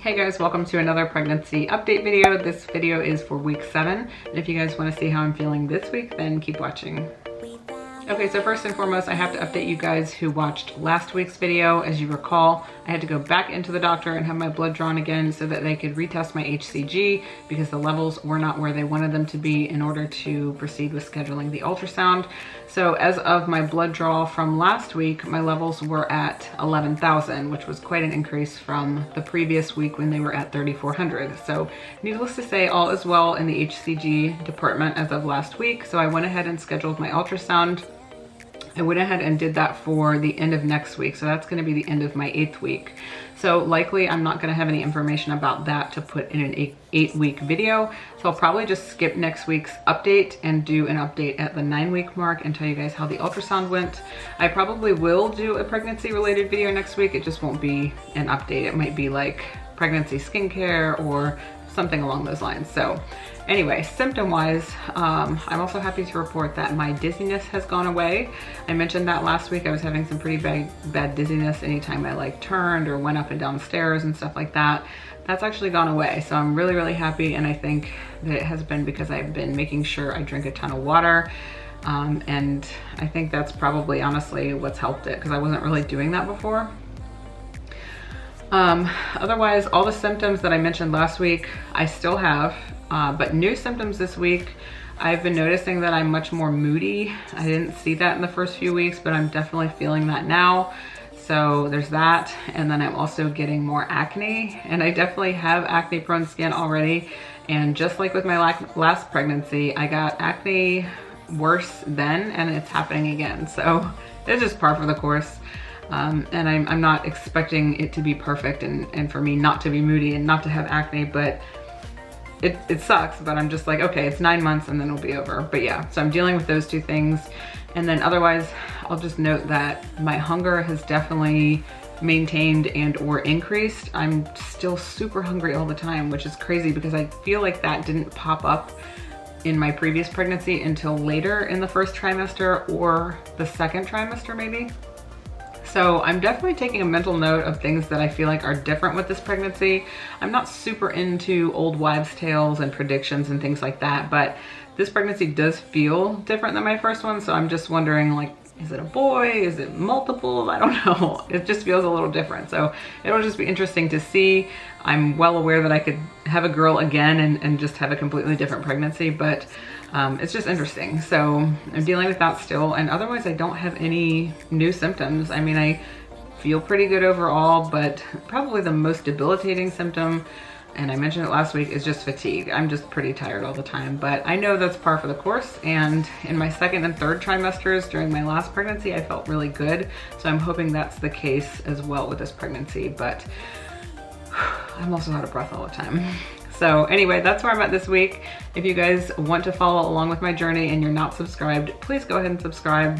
Hey guys, welcome to another pregnancy update video. This video is for week 7. And if you guys want to see how I'm feeling this week, then keep watching. Okay, so first and foremost, I have to update you guys who watched last week's video. As you recall, I had to go back into the doctor and have my blood drawn again so that they could retest my hCG because the levels were not where they wanted them to be in order to proceed with scheduling the ultrasound. So as of my blood draw from last week, my levels were at 11,000, which was quite an increase from the previous week when they were at 3,400. So needless to say, all is well in the hCG department as of last week. So I went ahead and scheduled my ultrasound. I went ahead and did that for the end of next week. So that's gonna be the end of my 8th week. So likely I'm not gonna have any information about that to put in an 8-week video. So I'll probably just skip next week's update and do an update at the 9-week mark and tell you guys how the ultrasound went. I probably will do a pregnancy related video next week. It just won't be an update. It might be like pregnancy skincare or something along those lines. So anyway, symptom wise, I'm also happy to report that my dizziness has gone away. I mentioned that last week. I was having some pretty bad dizziness anytime I like turned or went up and down stairs and stuff like that. That's actually gone away. So I'm really, really happy. And I think that it has been because I've been making sure I drink a ton of water. And I think that's probably honestly what's helped it because I wasn't really doing that before. Otherwise, all the symptoms that I mentioned last week, I still have, but new symptoms this week, I've been noticing that I'm much more moody. I didn't see that in the first few weeks, but I'm definitely feeling that now. So there's that. And then I'm also getting more acne, and I definitely have acne prone skin already. And just like with my last pregnancy, I got acne worse then, and it's happening again. So it's just par for the course. And I'm not expecting it to be perfect and for me not to be moody and not to have acne, but it sucks, but I'm just like, okay, it's 9 months and then it'll be over. But yeah, so I'm dealing with those two things. And then otherwise, I'll just note that my hunger has definitely maintained and or increased. I'm still super hungry all the time, which is crazy because I feel like that didn't pop up in my previous pregnancy until later in the first trimester or the second trimester maybe. So I'm definitely taking a mental note of things that I feel like are different with this pregnancy. I'm not super into old wives' tales and predictions and things like that, but this pregnancy does feel different than my first one. So I'm just wondering, like, is it a boy? Is it multiple? I don't know. It just feels a little different. So it'll just be interesting to see. I'm well aware that I could have a girl again and just have a completely different pregnancy, but it's just interesting. So I'm dealing with that still. And otherwise I don't have any new symptoms. I mean, I feel pretty good overall, but probably the most debilitating symptom, and I mentioned it last week, is just fatigue. I'm just pretty tired all the time, but I know that's par for the course. And in my second and third trimesters during my last pregnancy, I felt really good. So I'm hoping that's the case as well with this pregnancy, but I'm also out of breath all the time. So anyway, that's where I'm at this week. If you guys want to follow along with my journey and you're not subscribed, please go ahead and subscribe.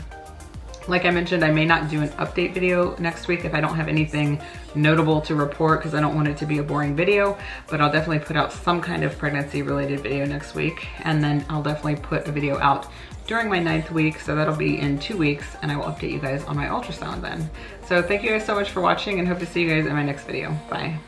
Like I mentioned, I may not do an update video next week if I don't have anything notable to report because I don't want it to be a boring video, but I'll definitely put out some kind of pregnancy related video next week. And then I'll definitely put a video out during my 9th week. So that'll be in 2 weeks, and I will update you guys on my ultrasound then. So thank you guys so much for watching and hope to see you guys in my next video. Bye.